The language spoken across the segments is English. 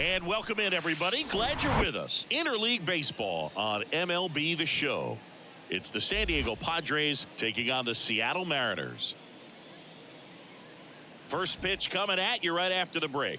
And welcome in, everybody. Glad you're with us. Interleague Baseball on MLB The Show. It's the San Diego Padres taking on the Seattle Mariners. First pitch coming at you right after the break.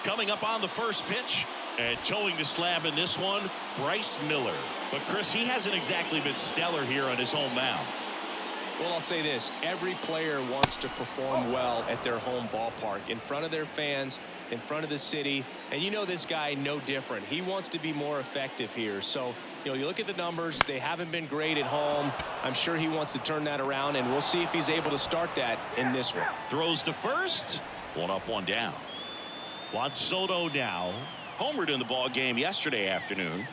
Coming up on the first pitch and towing the slab in this one, Bryce Miller. But Chris, he hasn't exactly been stellar here on his home mound. Well, I'll say this. Every player wants to perform well at their home ballpark, in front of their fans, in front of the city. And you know this guy no different. He wants to be more effective here. So, you look at the numbers. They haven't been great at home. I'm sure he wants to turn that around, and we'll see if he's able to start that in this one. Throws to first. One up, one down. Juan Soto now. Homered in the ball game yesterday afternoon.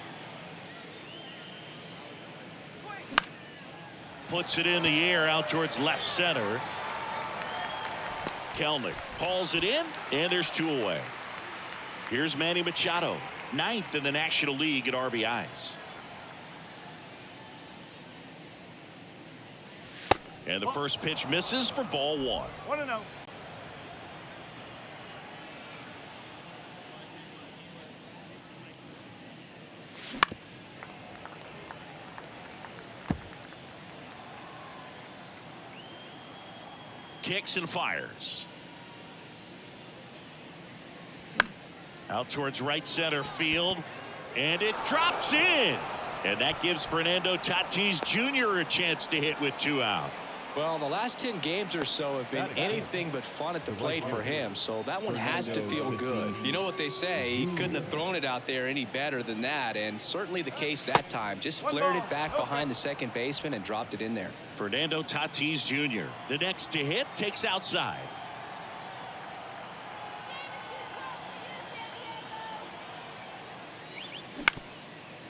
Puts it in the air out towards left center. Kelnick hauls it in, and there's two away. Here's Manny Machado, 9th in the National League at RBIs. And the first pitch misses for ball one. 1-0. Kicks and fires. Out towards right center field. And it drops in. And that gives Fernando Tatis Jr. a chance to hit with 2 out. Well, the last 10 games or so have been anything but fun at the plate for him, so that one has to feel good. You know what they say, he couldn't have thrown it out there any better than that, and certainly the case that time. Just flared it back behind the second baseman and dropped it in there. Fernando Tatis Jr., the next to hit, takes outside.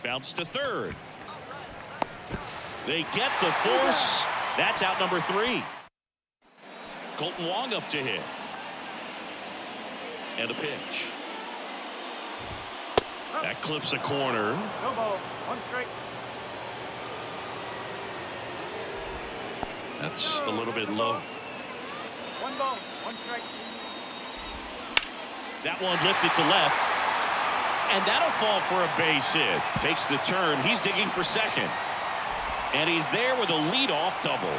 Bounce to third. They get the force. That's out number 3. Colton Wong up to hit. And a pitch. That clips a corner. No ball. 1 strike. That's a little bit low. 1 ball. 1 strike. That one lifted to left. And that'll fall for a base hit. Takes the turn. He's digging for second. And he's there with a leadoff double.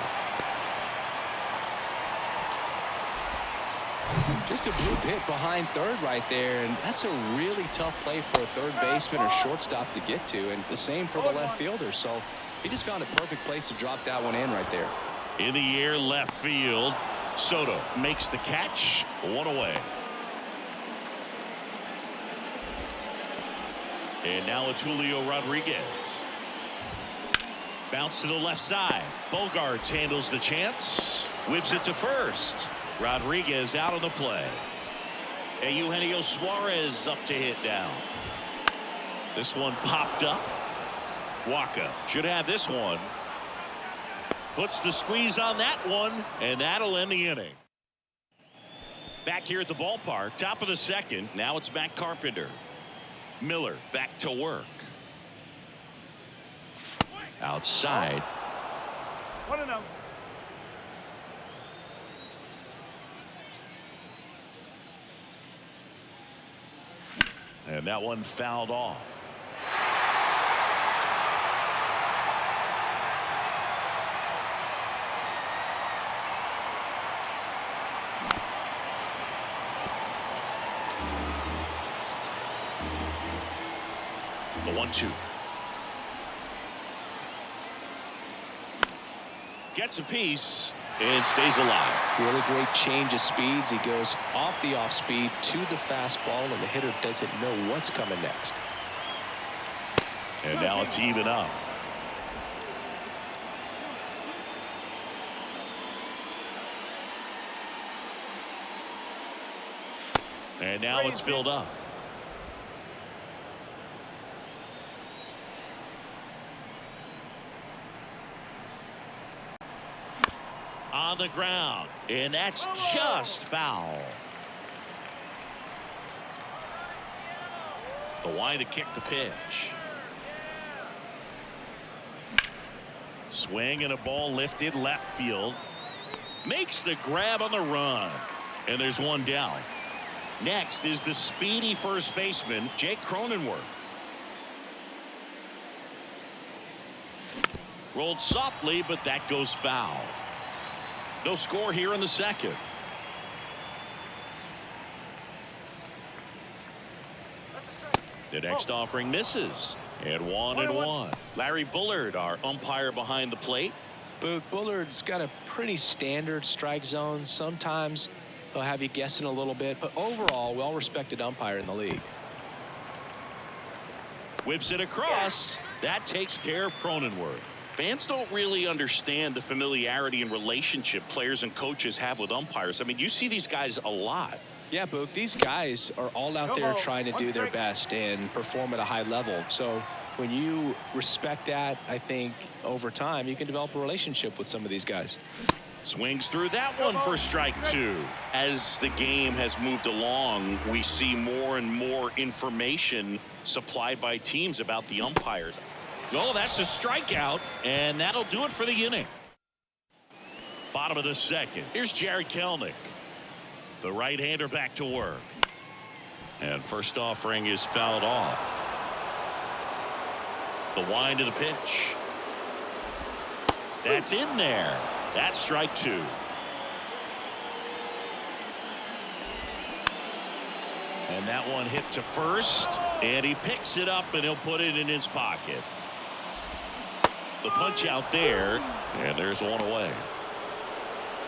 Just a bloop hit behind third right there, and that's a really tough play for a third baseman or shortstop to get to, and the same for the left fielder. So he just found a perfect place to drop that one in right there. In the air, left field. Soto makes the catch. 1 away. And now it's Julio Rodriguez. Bounce to the left side. Bogarts handles the chance. Whips it to first. Rodriguez out of the play. And Eugenio Suarez up to hit now. This one popped up. Waka should have this one. Puts the squeeze on that one, and that'll end the inning. Back here at the ballpark, top of the second. Now it's Matt Carpenter. Miller back to work. Outside. 1-0. And that one fouled off. The 1-2. Gets a piece and stays alive. Really great change of speeds. He goes off the off speed to the fastball, and the hitter doesn't know what's coming next. And now it's even up. And now it's filled up. On the ground, and that's just foul. The wide to kick the pitch. Swing and a ball lifted left field. Makes the grab on the run. And there's one down. Next is the speedy first baseman, Jake Cronenworth. Rolled softly, but that goes foul. No score here in the second. The next offering misses. And 1-1. Larry Bullard, our umpire behind the plate. Bullard's got a pretty standard strike zone. Sometimes he'll have you guessing a little bit, but overall, well-respected umpire in the league. Whips it across. That takes care of Cronenworth. Fans don't really understand the familiarity and relationship players and coaches have with umpires. I mean, you see these guys a lot. Yeah, Boog, these guys are all out there trying to do their best and perform at a high level. So when you respect that, I think over time you can develop a relationship with some of these guys. Swings through that one for strike two. As the game has moved along, we see more and more information supplied by teams about the umpires. Oh, that's a strikeout, and that'll do it for the inning. Bottom of the second. Here's Jared Kelenic. The right-hander back to work. And first offering is fouled off. The wind of the pitch. That's in there. That's strike two. And that one hit to first. And he picks it up and he'll put it in his pocket. The punch out there. And there's one away.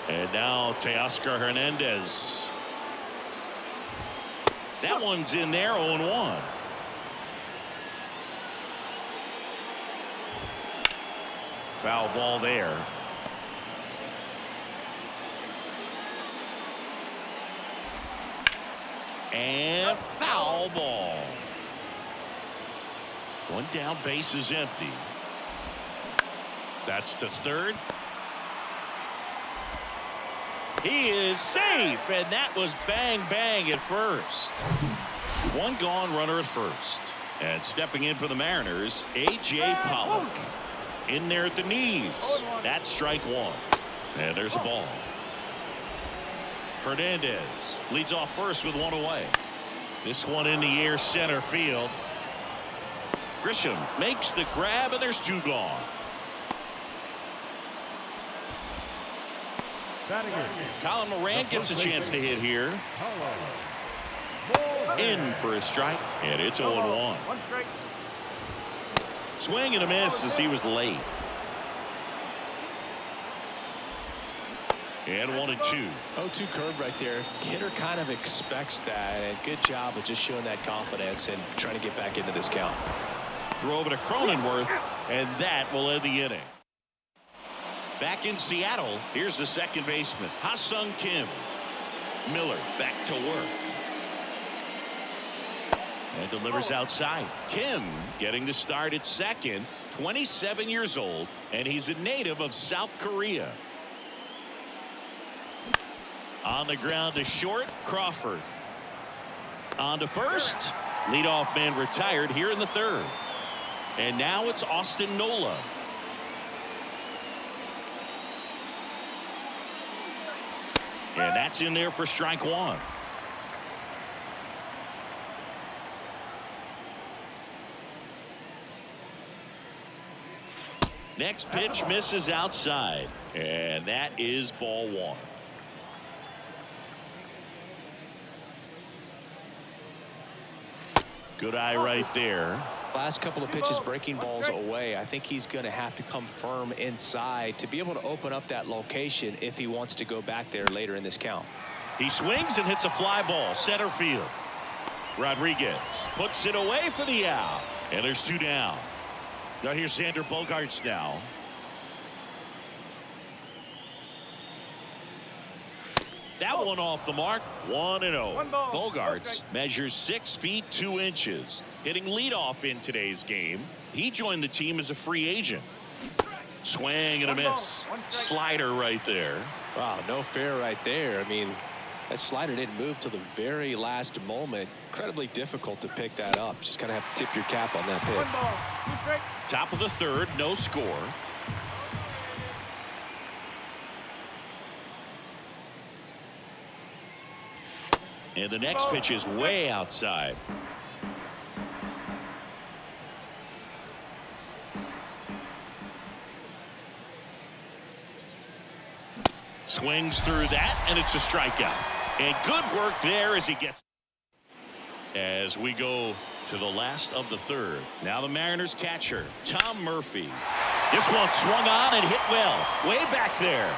And now Teoscar Hernandez. That one's in there, 0-1. Foul ball there. And foul ball. One down, base is empty. That's to third. He is safe, and that was bang bang at first. One gone, runner at first. And stepping in for the Mariners, A.J. Pollock. In there at the knees. That's strike one. And there's a ball. Hernandez leads off first with one away. This one in the air, center field. Grisham makes the grab, and there's two gone. Colin Moran gets a chance to hit here. In for a strike, and it's 0-1. Swing and a miss as he was late. And 1-2. 0-2 curve right there. Hitter kind of expects that, and good job of just showing that confidence and trying to get back into this count. Throw over to Cronenworth, and that will end the inning. Back in Seattle, here's the second baseman, Ha-Seong Kim. Miller back to work. And delivers outside. Kim getting the start at second, 27 years old, and he's a native of South Korea. On the ground to short, Crawford. On to first. Leadoff man retired here in the third. And now it's Austin Nola. And that's in there for strike one. Next pitch misses outside. And that is ball one. Good eye right there. Last couple of pitches breaking balls away. I think he's going to have to come firm inside to be able to open up that location if he wants to go back there later in this count. He swings and hits a fly ball center field. Rodriguez puts it away for the out, and there's two down. Now here's Xander Bogaerts now. That one off the mark. 1-0. Bogaerts measures 6 feet 2 inches. Hitting leadoff in today's game. He joined the team as a free agent. Swing and a miss. Slider right there. Wow, no fair right there. I mean, That slider didn't move till the very last moment. Incredibly difficult to pick that up. Just kind of have to tip your cap on that pitch. One ball, two strikes. Top of the third, no score. And the next pitch is way outside. Swings through that, and it's a strikeout. And good work there as he gets. As we go to the last of the third. Now the Mariners catcher, Tom Murphy. This one swung on and hit well. Way back there.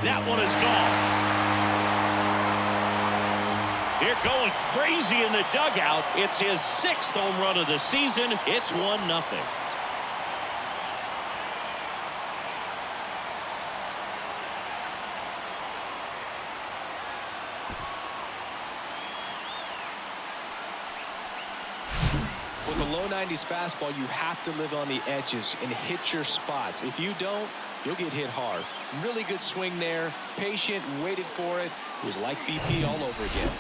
That one is gone. They're going crazy in the dugout. It's his 6th home run of the season. It's 1-0. With a low 90s fastball, you have to live on the edges and hit your spots. If you don't, you'll get hit hard. Really good swing there. Patient, waited for it. It was like BP all over again.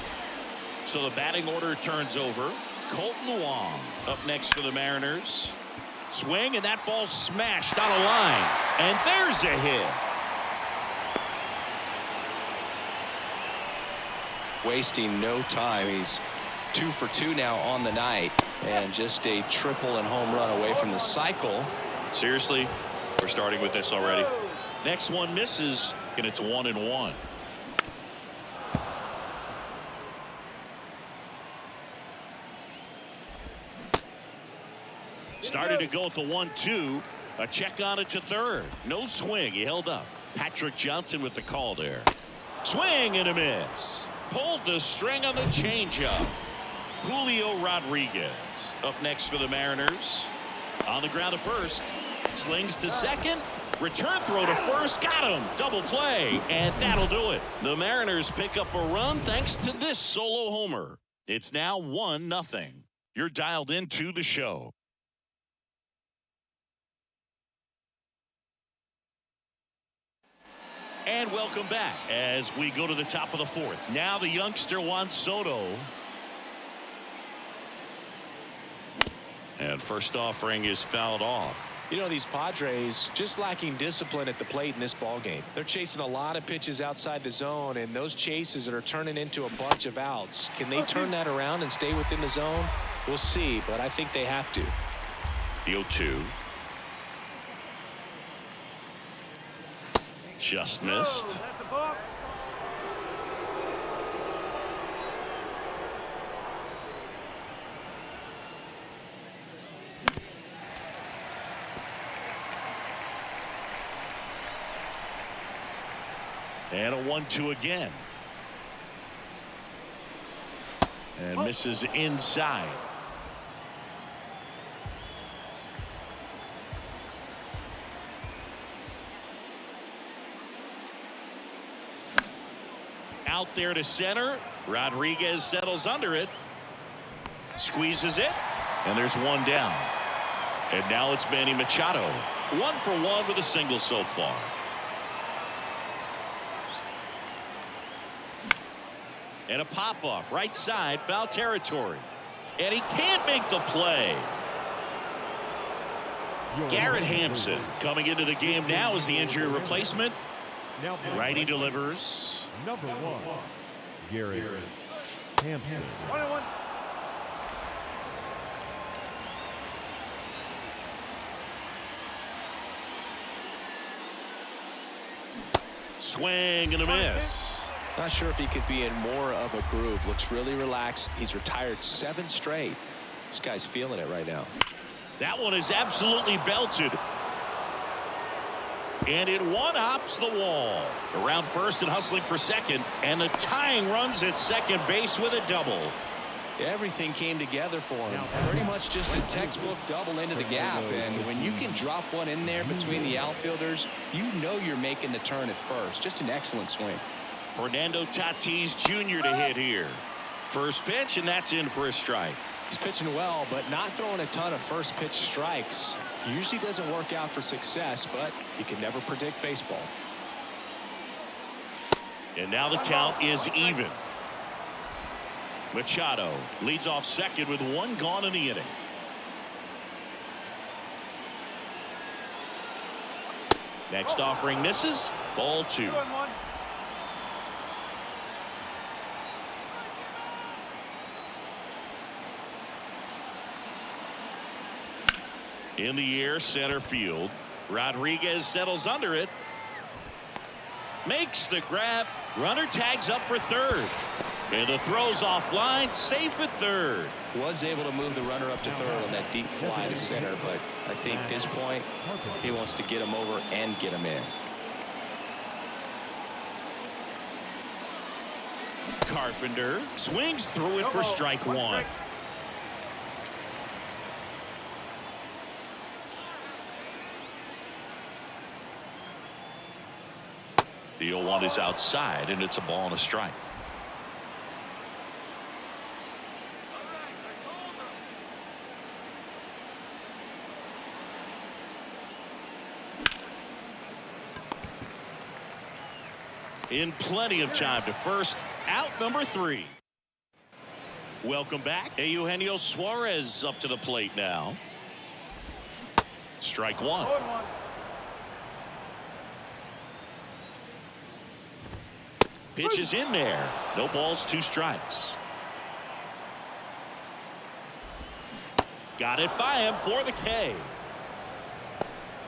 So the batting order turns over. Colton Wong up next for the Mariners. Swing, and that ball smashed on a line. And there's a hit. Wasting no time. He's 2 for 2 now on the night. And just a triple and home run away from the cycle. Seriously, we're starting with this already. Next one misses, and it's 1-1. Started to go at the 1-2. A check on it to third. No swing. He held up. Patrick Johnson with the call there. Swing and a miss. Pulled the string on the changeup. Julio Rodriguez up next for the Mariners. On the ground to first. Slings to second. Return throw to first. Got him. Double play. And that'll do it. The Mariners pick up a run thanks to this solo homer. It's now 1-0. You're dialed into the show. And welcome back as we go to the top of the fourth. Now the youngster Juan Soto. And first offering is fouled off. You know, these Padres just lacking discipline at the plate in this ball game. They're chasing a lot of pitches outside the zone, and those chases that are turning into a bunch of outs. Can they turn that around and stay within the zone? We'll see, but I think they have to. The 0-2. Just missed. That's a ball. And a 1-2 again. And misses inside. Out there to center. Rodriguez settles under it. Squeezes it. And there's one down. And now it's Manny Machado. 1 for 1 with a single so far. And a pop-up right side, foul territory. And he can't make the play. Garrett Hampson coming into the game now as the injury replacement. Righty delivers. Number 1, Garrett Hampson. 1-1. Swing and a miss. Not sure if he could be in more of a groove. Looks really relaxed. He's retired 7 straight. This guy's feeling it right now. That one is absolutely belted. And it one-hops the wall. Around first and hustling for second. And the tying runs at second base with a double. Everything came together for him. Pretty much just a textbook double into the gap. And when you can drop one in there between the outfielders, you know you're making the turn at first. Just an excellent swing. Fernando Tatis Jr. to hit here. First pitch, and that's in for a strike. He's pitching well, but not throwing a ton of first pitch strikes. Usually doesn't work out for success, but you can never predict baseball. And now the count is even. Machado leads off second with one gone in the inning. Next offering misses. Ball 2. 2-1. In the air, center field. Rodriguez settles under it. Makes the grab. Runner tags up for third. And the throw's offline. Safe at third. Was able to move the runner up to third on that deep fly to center, but I think at this point he wants to get him over and get him in. Carpenter swings through it for strike 1. The 0-1 is outside, and it's a ball and a strike. In plenty of time to first. Out number 3. Welcome back. Eugenio Suarez up to the plate now. Strike 1. 0-1. Pitch is in there. No balls, 2 strikes. Got it by him for the K.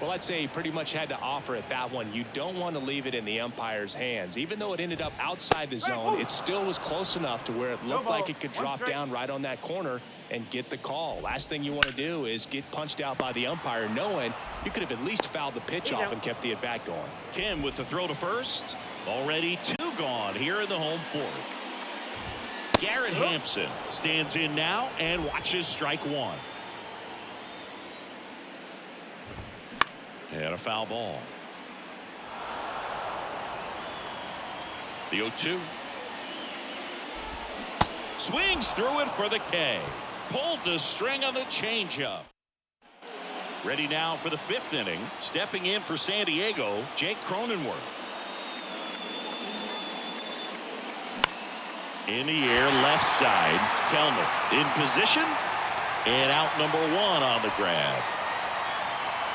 Well, I'd say he pretty much had to offer at that one. You don't want to leave it in the umpire's hands. Even though it ended up outside the zone, it still was close enough to where it looked like it could drop down right on that corner and get the call. Last thing you want to do is get punched out by the umpire, knowing you could have at least fouled the pitch off and kept the at bat going. Kim with the throw to first. Already 2 gone here in the home 4th. Garrett Hampson stands in now and watches strike 1. And a foul ball. The 0-2. Swings through it for the K. Pulled the string on the changeup. Ready now for the 5th inning. Stepping in for San Diego, Jake Cronenworth. In the air, left side. Kellner in position. And out number 1 on the grab.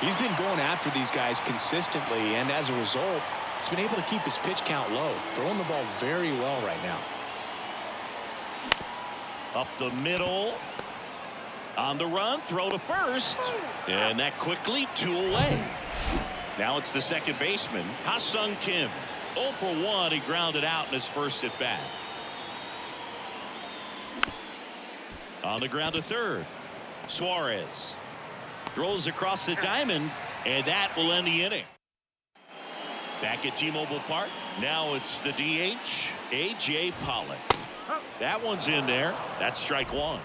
He's been going after these guys consistently, and as a result, he's been able to keep his pitch count low, throwing the ball very well right now. Up the middle. On the run, throw to first. And that quickly 2 away. Now it's the second baseman, Ha-Seong Kim. 0 for 1, he grounded out in his first at bat. On the ground to third. Suarez throws across the diamond, and that will end the inning. Back at T-Mobile Park. Now it's the DH, A.J. Pollock. That one's in there. That's strike 1.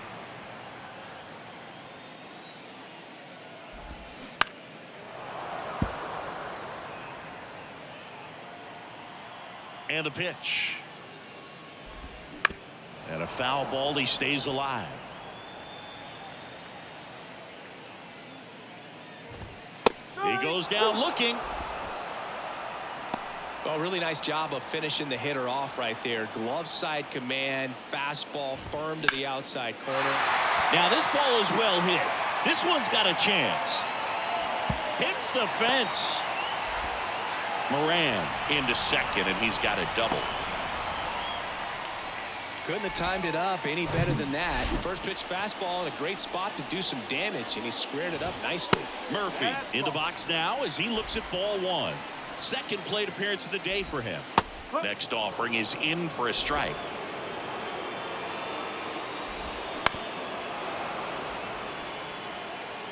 And the pitch. And a foul ball. He stays alive. He goes down looking. Well, really nice job of finishing the hitter off right there. Glove side command, fastball firm to the outside corner. Now this ball is well hit. This one's got a chance. Hits the fence. Moran into second, and he's got a double. Couldn't have timed it up any better than that. First pitch fastball in a great spot to do some damage, and he squared it up nicely. Murphy in the box now as he looks at ball 1. Second plate appearance of the day for him. Next offering is in for a strike.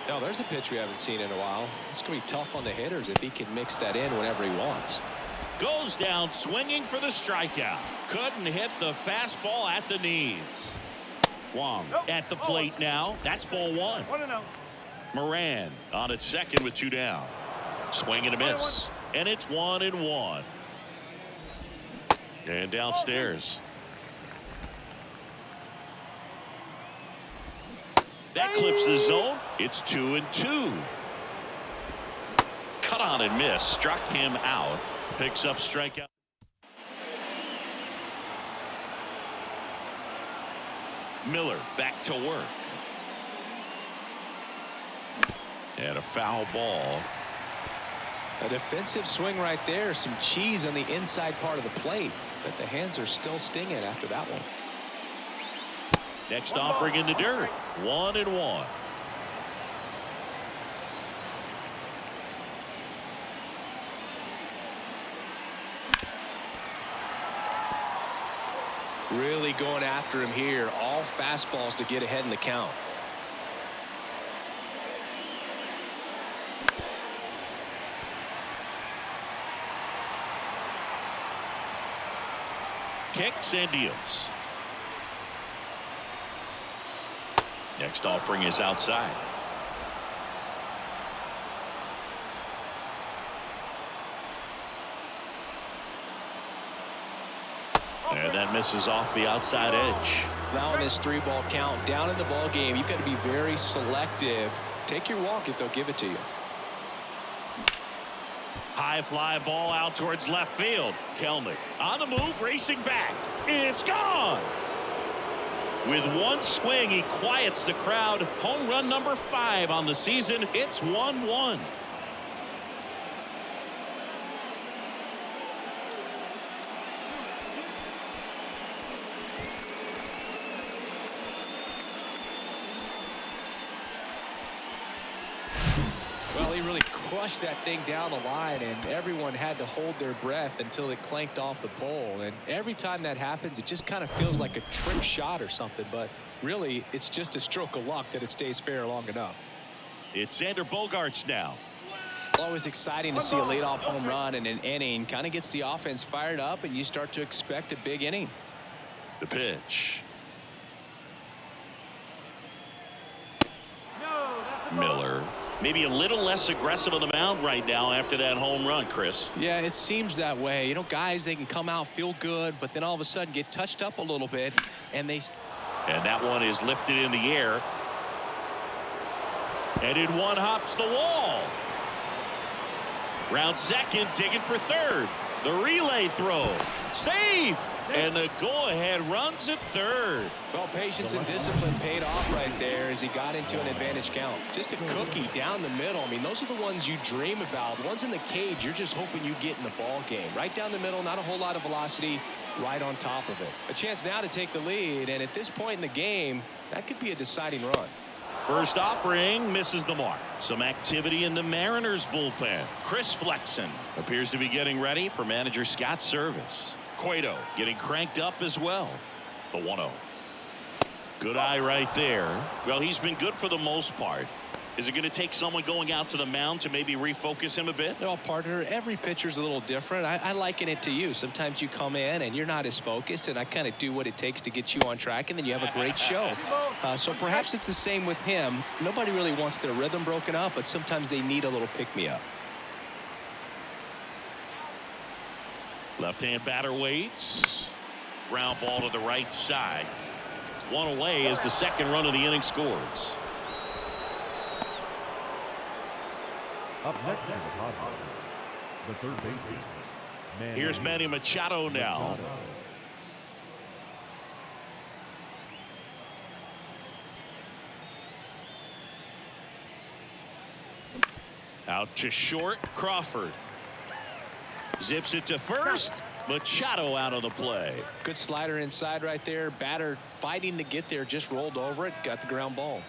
Now there's a pitch we haven't seen in a while. It's going to be tough on the hitters if he can mix that in whenever he wants. Goes down swinging for the strikeout. Couldn't hit the fastball at the knees. Wong at the plate now. That's ball 1. 1-0. Moran on at second with 2 down. Swing and a miss. And it's 1-1. And downstairs. That clips the zone. It's 2-2. Cut on and miss. Struck him out. Picks up strikeout. Miller back to work. And a foul ball. A defensive swing right there. Some cheese on the inside part of the plate. But the hands are still stinging after that one. Next offering in the dirt. 1-1. Really going after him here. All fastballs to get ahead in the count. Kicks and deals. Next offering is outside. And that misses off the outside edge. Now in this 3-ball count, down in the ball game, you've got to be very selective. Take your walk if they'll give it to you. High fly ball out towards left field. Kelnick on the move, racing back. It's gone. With one swing, he quiets the crowd. Home run number 5 on the season. It's 1-1. Well, he really crushed that thing down the line, and everyone had to hold their breath until it clanked off the pole. And every time that happens, it just kind of feels like a trick shot or something. But really, it's just a stroke of luck that it stays fair long enough. It's Xander Bogaerts now. Always exciting to see a leadoff home run in an inning. Kind of gets the offense fired up, and you start to expect a big inning. The pitch. Miller. Maybe a little less aggressive on the mound right now after that home run, Chris. Yeah, it seems that way. You know, guys, they can come out, feel good, but then all of a sudden get touched up a little bit, and they... And that one is lifted in the air. And in one hops the wall. Round second, digging for third. The relay throw. Save! And the go-ahead runs at third. Well, patience and discipline paid off right there as he got into an advantage count. Just a cookie down the middle. I mean, those are the ones you dream about. The ones in the cage, you're just hoping you get in the ball game. Right down the middle, not a whole lot of velocity, right on top of it. A chance now to take the lead, and at this point in the game, that could be a deciding run. First offering misses the mark. Some activity in the Mariners bullpen. Chris Flexen appears to be getting ready for manager Scott's service. Cueto getting cranked up as well. The 1-0. Good eye right there. Well, he's been good for the most part. Is it going to take someone going out to the mound to maybe refocus him a bit? Well, partner, every pitcher's a little different. I liken it to you. Sometimes you come in and you're not as focused, and I kind of do what it takes to get you on track, and then you have a great show. So perhaps it's the same with him. Nobody really wants their rhythm broken up, but sometimes they need a little pick-me-up. Left-hand batter waits. Ground ball to the right side. One away as the second run of the inning scores. Up next is the Padres, the third baseman. Here's Manny Machado now. Out to short, Crawford. Zips it to first. Machado out of the play. Good slider inside right there. Batter fighting to get there, just rolled over it, got the ground ball.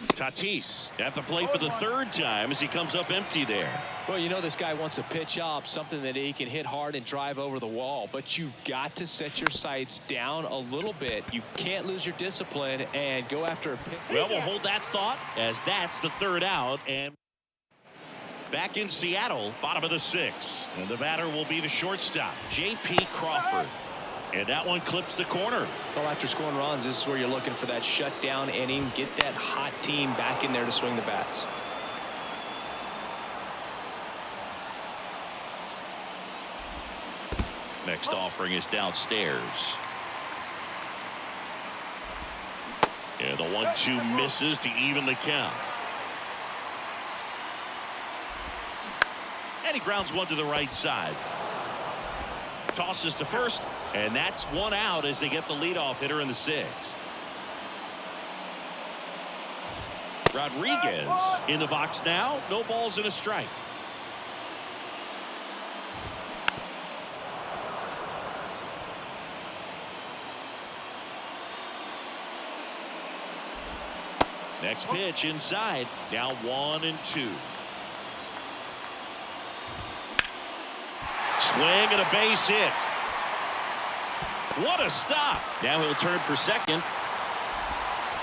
Tatis at the plate for the third time as he comes up empty there. Well, you know this guy wants to pitch up, something that he can hit hard and drive over the wall, but you've got to set your sights down a little bit. You can't lose your discipline and go after a pitch. Well, we'll hold that thought as that's the third out, and back in Seattle, bottom of the 6th, and the batter will be the shortstop, J.P. Crawford. And that one clips the corner. Well, after scoring runs, this is where you're looking for that shutdown inning. Get that hot team back in there to swing the bats. Next offering is downstairs. And the 1-2 misses to even the count. And he grounds one to the right side. Tosses to first. And that's one out as they get the leadoff hitter in the sixth. Rodriguez in the box now. No balls and a strike. Next pitch inside. Now 1-2. Swing and a base hit. What a stop. Now he'll turn for second.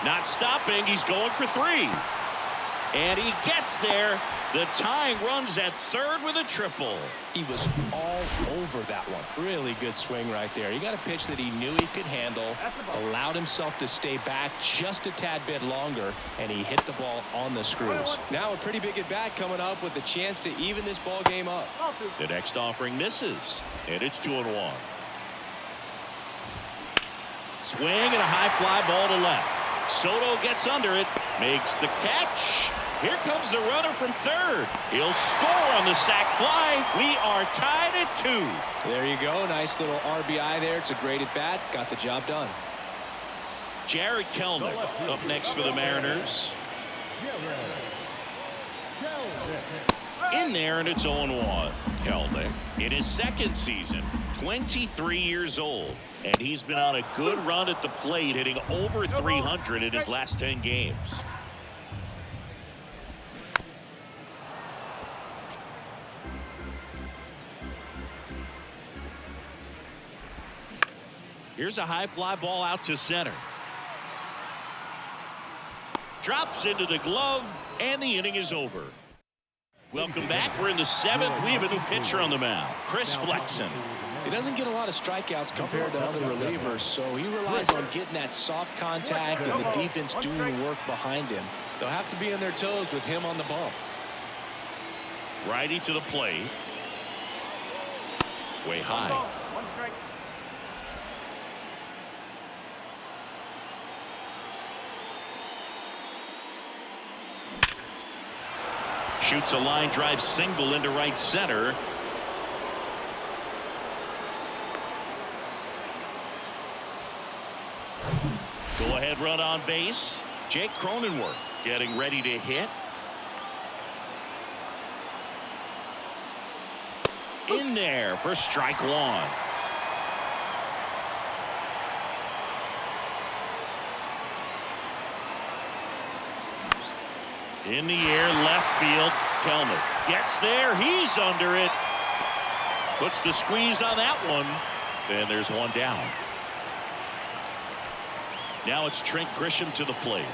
Not stopping. He's going for 3. And he gets there. The tying runs at third with a triple. He was all over that one. Really good swing right there. He got a pitch that he knew he could handle, allowed himself to stay back just a tad bit longer, and he hit the ball on the screws. Now a pretty big at bat coming up with a chance to even this ball game up. The next offering misses, and it's 2-1. Swing and a high fly ball to left. Soto gets under it, makes the catch. Here comes the runner from third. He'll score on the sac fly. We are tied at 2. There you go. Nice little RBI there. It's a great at bat. Got the job done. Jared Kelnick up next for the Mariners. In there, and it's 0-1. Kelnick in his second season, 23 years old. And he's been on a good run at the plate, hitting over 300 in his last 10 games. Here's a high fly ball out to center. Drops into the glove, and the inning is over. Welcome back. We're in the 7th. We have a new pitcher on the mound, Chris Flexen. He doesn't get a lot of strikeouts compared to other relievers, so he relies on getting that soft contact and the defense doing the work behind him. They'll have to be on their toes with him on the bump. Righty to the plate. Way high. 1 strike. Shoots a line drive single into right center. Go ahead run on base. Jake Cronenworth getting ready to hit. In there for strike 1. In the air, left field. Kelnick gets there. He's under it. Puts the squeeze on that one. And there's one down. Now it's Trent Grisham to the plate.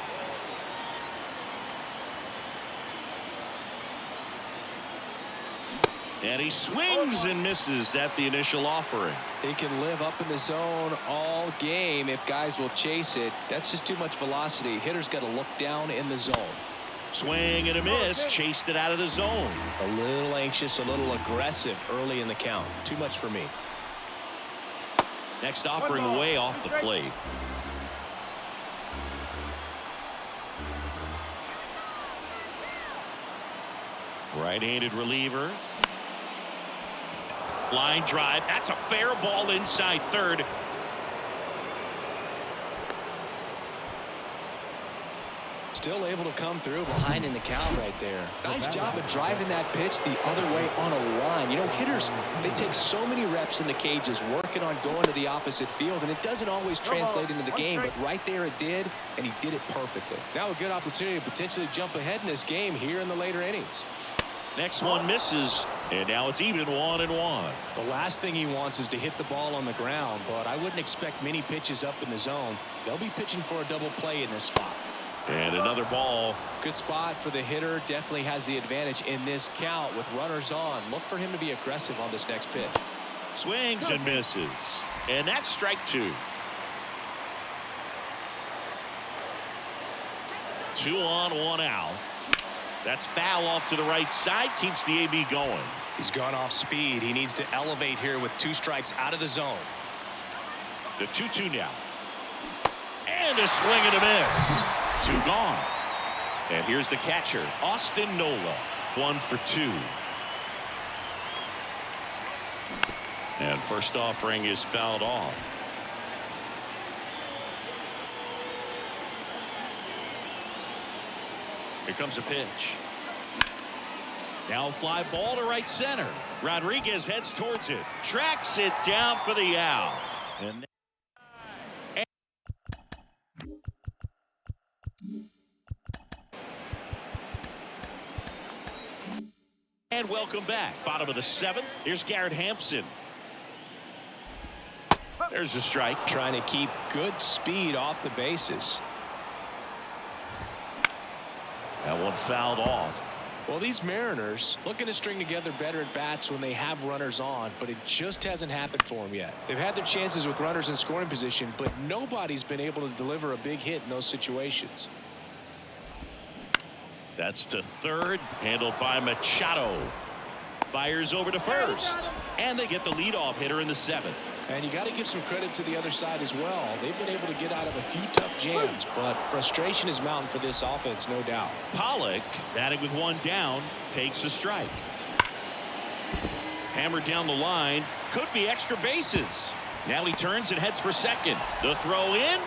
And he swings and misses at the initial offering. They can live up in the zone all game if guys will chase it. That's just too much velocity. Hitters got to look down in the zone. Swing and a miss. Chased it out of the zone. A little anxious, a little aggressive early in the count. Too much for me. Next offering way off the plate. Right-handed reliever. Line drive. That's a fair ball inside third. Still able to come through behind in the count right there. Nice job of driving that pitch the other way on a line. You know, hitters, they take so many reps in the cages working on going to the opposite field, and it doesn't always translate into the game, but right there it did, and he did it perfectly. Now a good opportunity to potentially jump ahead in this game here in the later innings. Next one misses, and now it's even 1-1. The last thing he wants is to hit the ball on the ground, but I wouldn't expect many pitches up in the zone. They'll be pitching for a double play in this spot. And another ball. Good spot for the hitter. Definitely has the advantage in this count with runners on. Look for him to be aggressive on this next pitch. Swings and misses. And that's strike 2. 2 on, 1 out. That's foul off to the right side. Keeps the AB going. He's gone off speed. He needs to elevate here with 2 strikes out of the zone. The 2-2 now. And a swing and a miss. 2 gone. And here's the catcher, Austin Nola. 1 for 2. And first offering is fouled off. Here comes a pitch. Now a fly ball to right center. Rodriguez heads towards it. Tracks it down for the out. And welcome back. Bottom of the 7th. Here's Garrett Hampson. There's a strike. Trying to keep good speed off the bases. That one fouled off. Well, these Mariners looking to string together better at bats when they have runners on, but it just hasn't happened for them yet. They've had their chances with runners in scoring position, but nobody's been able to deliver a big hit in those situations. That's to third, handled by Machado. Fires over to first, and they get the leadoff hitter in the 7th. And you got to give some credit to the other side as well. They've been able to get out of a few tough jams, but frustration is mounting for this offense, no doubt. Pollock, batting with one down, takes a strike. Hammered down the line, could be extra bases. Now he turns and heads for second. The throw in,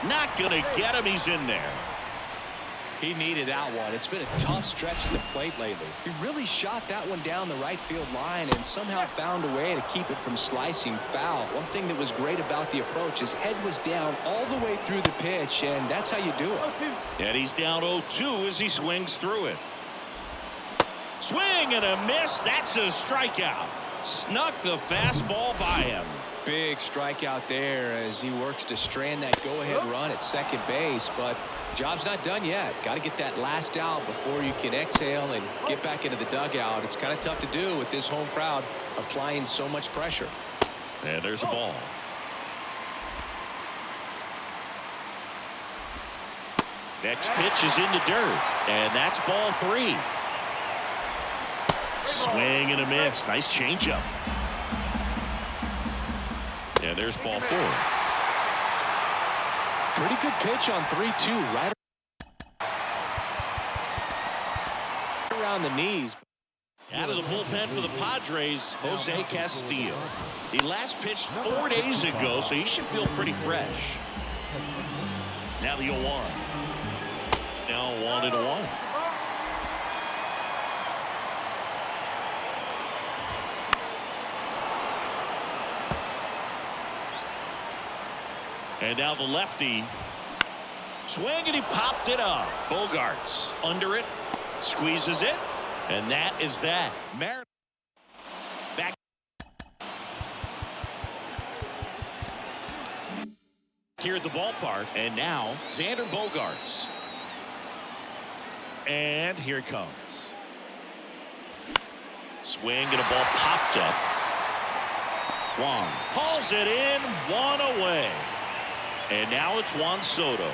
not gonna get him. He's in there. He needed that one. It's been a tough stretch at the plate lately. He really shot that one down the right field line and somehow found a way to keep it from slicing foul. One thing that was great about the approach, his head was down all the way through the pitch, and that's how you do it. And he's down 0-2 as he swings through it. Swing and a miss. That's a strikeout. Snuck the fastball by him. Big strikeout there as he works to strand that go-ahead run at second base, but job's not done yet. Got to get that last out before you can exhale and get back into the dugout. It's kind of tough to do with this home crowd applying so much pressure. And there's a ball. Next pitch is in the dirt, and that's ball 3. Swing and a miss. Nice changeup. And there's ball 4. Pretty good pitch on 3-2, right around the knees. Out of the bullpen for the Padres, Jose Castillo. He last pitched 4 days ago, so he should feel pretty fresh. Now the 0-1. Now 1-1. And now the lefty. Swing, and he popped it up. Bogarts under it. Squeezes it. And that is that. Mariners back here at the ballpark. And now Xander Bogarts. And here it comes. Swing, and a ball popped up. Juan hauls it in, 1 away. And now it's Juan Soto.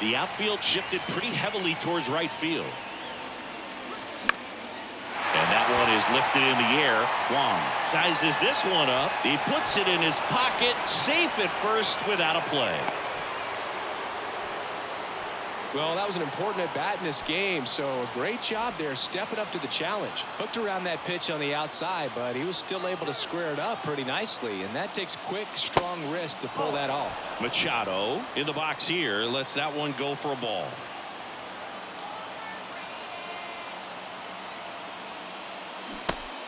The outfield shifted pretty heavily towards right field. And that one is lifted in the air. Juan sizes this one up. He puts it in his pocket, safe at first without a play. Well, that was an important at-bat in this game, so a great job there stepping up to the challenge. Hooked around that pitch on the outside, but he was still able to square it up pretty nicely, and that takes quick, strong wrist to pull that off. Machado in the box here lets that one go for a ball.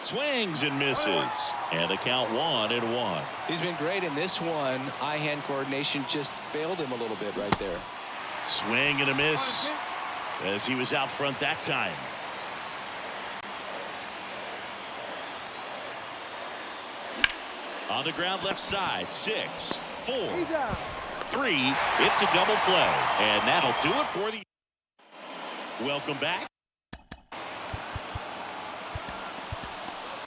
Swings and misses, and the count 1-1. He's been great in this one. Eye-hand coordination just failed him a little bit right there. Swing and a miss as he was out front that time. On the ground left side, 6, 4, 3. It's a double play, and that'll do it for the. Welcome back.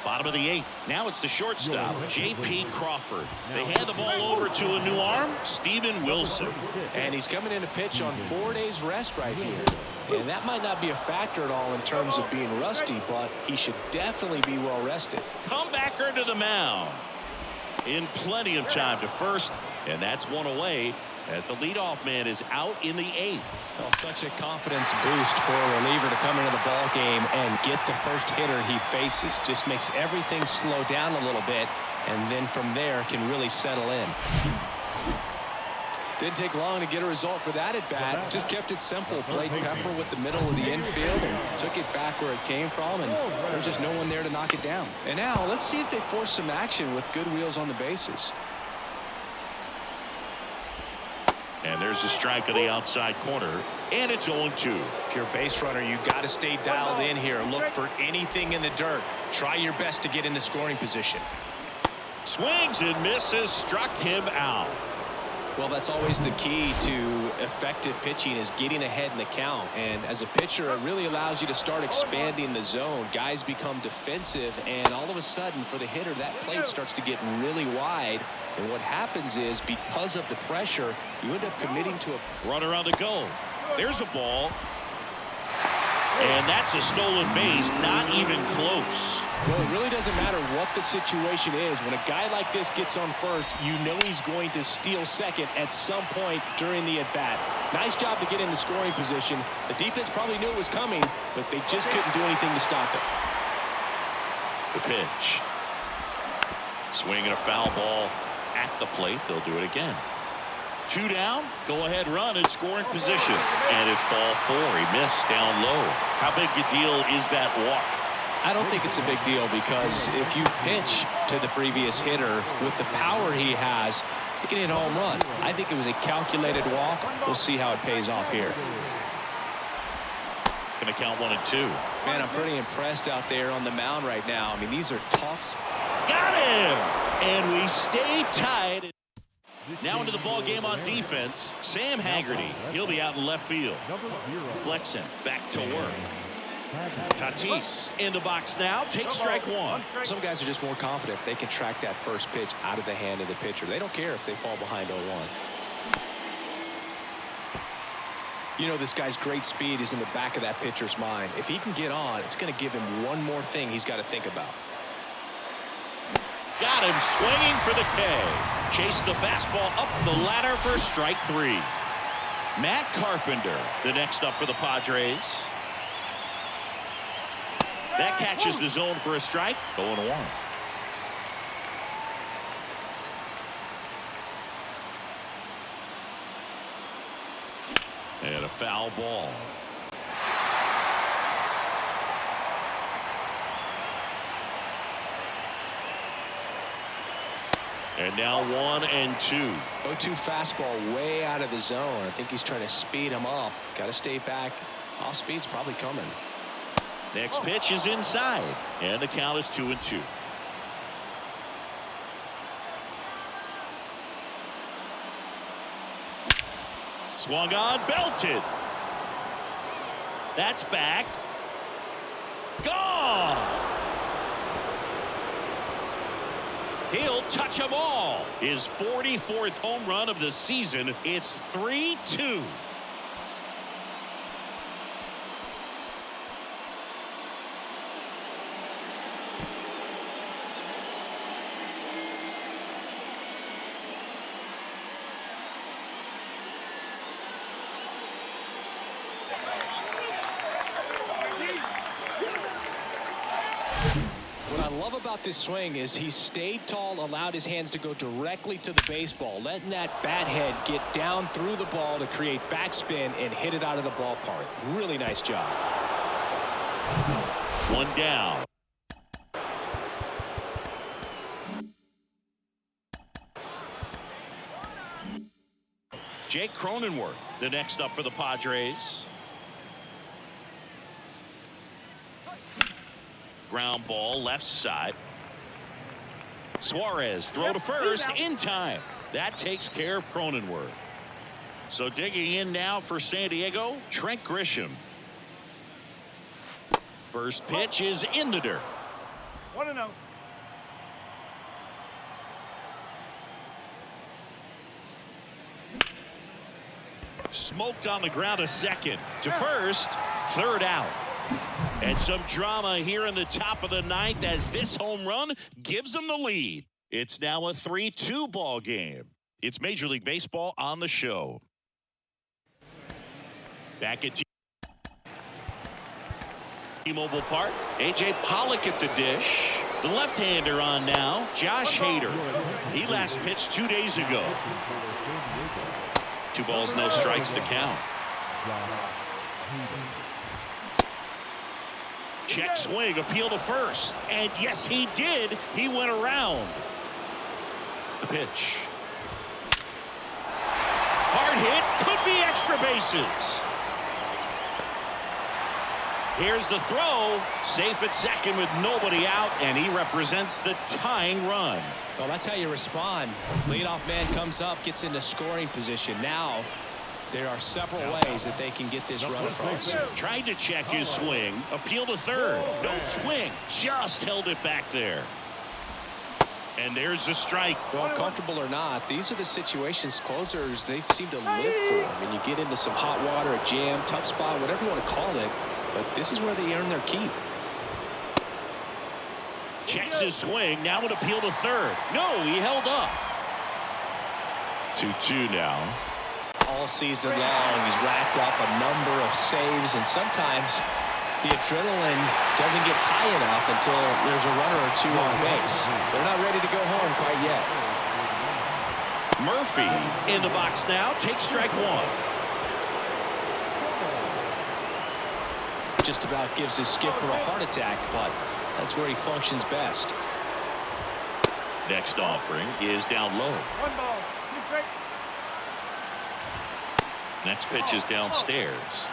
Bottom of the 8th. Now it's the shortstop, J.P. Crawford. They hand the ball over to a new arm, Steven Wilson. And he's coming in to pitch on 4 days rest right here. And that might not be a factor at all in terms of being rusty, but he should definitely be well rested. Comebacker to the mound. In plenty of time to first, and that's 1 away as the leadoff man is out in the 8th. Well, such a confidence boost for a reliever to come into the ball game and get the first hitter he faces. Just makes everything slow down a little bit and then from there can really settle in. Didn't take long to get a result for that at bat. Just kept it simple. Played pepper with the middle of the infield and took it back where it came from, and there's just no one there to knock it down. And now let's see if they force some action with good wheels on the bases. And there's a strike on the outside corner, and it's 0-2. If you're a base runner, you got to stay dialed in here. Look for anything in the dirt. Try your best to get into scoring position. Swings and misses, struck him out. Well, that's always the key to effective pitching, is getting ahead in the count. And as a pitcher, it really allows you to start expanding the zone. Guys become defensive, and all of a sudden, for the hitter, that plate starts to get really wide. And what happens is, because of the pressure, you end up committing to a runner on the go. There's a ball. And that's a stolen base, not even close. Well, it really doesn't matter what the situation is. When a guy like this gets on first, you know he's going to steal second at some point during the at-bat. Nice job to get in the scoring position. The defense probably knew it was coming, but they just couldn't do anything to stop it. The pitch. Swing and a foul ball at the plate. They'll do it again. 2 down, go ahead run in scoring position. And it's ball 4. He missed down low. How big a deal is that walk? I don't think it's a big deal, because if you pitch to the previous hitter with the power he has, he can hit a home run. I think it was a calculated walk. We'll see how it pays off here. Going to count 1-2. Man, I'm pretty impressed out there on the mound right now. I mean, these are tough. Got him! And we stay tied. Now into the ball game on defense, Sam Haggerty. He'll be out in left field. Flexen back to work. Tatis in the box now. Takes strike 1. Some guys are just more confident if they can track that first pitch out of the hand of the pitcher. They don't care if they fall behind 0-1. You know, this guy's great speed is in the back of that pitcher's mind. If he can get on, it's going to give him one more thing he's got to think about. Got him swinging for the K. Chase the fastball up the ladder for strike 3. Matt Carpenter, the next up for the Padres. That catches the zone for a strike. 0-1. And a foul ball. And now 1-2. 0-2 fastball way out of the zone. I think he's trying to speed him up. Got to stay back. Off speed's probably coming. Next pitch is inside, and the count is 2-2. Swung on, belted. That's back. Gone. He'll touch them all. His 44th home run of the season. It's 3-2. About this swing is he stayed tall, allowed his hands to go directly to the baseball, letting that bat head get down through the ball to create backspin and hit it out of the ballpark. Really nice job. 1 down. Jake Cronenworth, the next up for the Padres. Ground ball left side. Suarez throw to first in time. That takes care of Cronenworth. So digging in now for San Diego, Trent Grisham. First pitch is in the dirt. 1-0. Smoked on the ground a second. To first, third out. And some drama here in the top of the 9th as this home run gives them the lead. It's now a 3-2 ball game. It's Major League Baseball on the show. Back at T-Mobile Park, A.J. Pollock at the dish. The left-hander on now, Josh Hader. He last pitched 2 days ago. 2 balls, no strikes to count. Check swing, appeal to first. And yes, he did. He went around. The pitch. Hard hit, could be extra bases. Here's the throw, safe at second with nobody out, and he represents the tying run. Well, that's how you respond. Leadoff man comes up, gets into scoring position. Now, there are several ways that they can get this run across. Tried to check his swing, appeal to third. No swing, just held it back there. And there's the strike. Well, comfortable or not, these are the situations closers, they seem to live for. I mean, you get into some hot water, a jam, tough spot, whatever you want to call it. But this is where they earn their keep. Checks his swing. Now an appeal to third. No, he held up. 2-2 now. All season long, he's racked up a number of saves, and sometimes the adrenaline doesn't get high enough until there's a runner or two on base. They're not ready to go home quite yet. Murphy in the box now. Takes strike 1. Just about gives his skipper a heart attack, but that's where he functions best. Next offering is down low. 1 ball, 2 strikes. Next pitch is downstairs.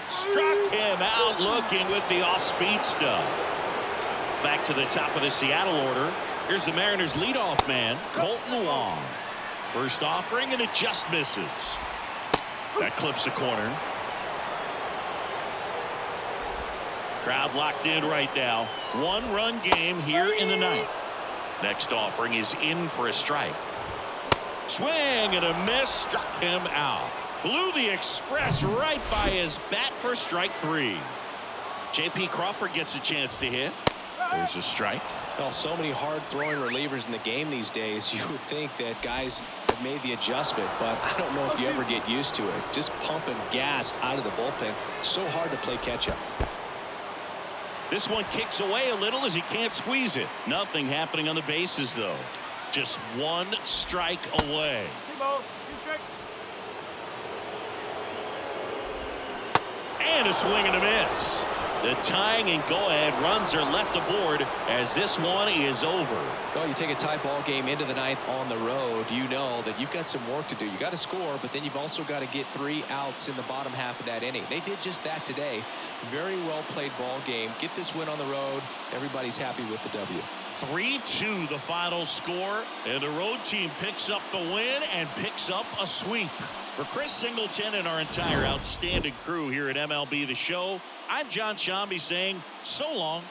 Struck him out looking with the off-speed stuff. Back to the top of the Seattle order. Here's the Mariners' leadoff man, Colton Wong. First offering, and it just misses. That clips the corner. Crowd locked in right now. 1-run game here in the 9th. Next offering is in for a strike. Swing and a miss, struck him out. Blew the express right by his bat for strike 3. J.P. Crawford gets a chance to hit. There's a strike. Well, so many hard-throwing relievers in the game these days, you would think that guys have made the adjustment, but I don't know if you ever get used to it. Just pumping gas out of the bullpen. So hard to play catch-up. This one kicks away a little as he can't squeeze it. Nothing happening on the bases, though. Just 1 strike away. 2 balls, 2 strikes. And a swing and a miss. The tying and go-ahead runs are left aboard as this one is over. Well, you take a tie ball game into the 9th on the road, you know that you've got some work to do. You got to score, but then you've also got to get 3 outs in the bottom half of that inning. They did just that today. Very well played ball game. Get this win on the road. Everybody's happy with the W. 3-2 the final score, and the road team picks up the win and picks up a sweep. For Chris Singleton and our entire outstanding crew here at MLB The Show, I'm John Shambi saying so long.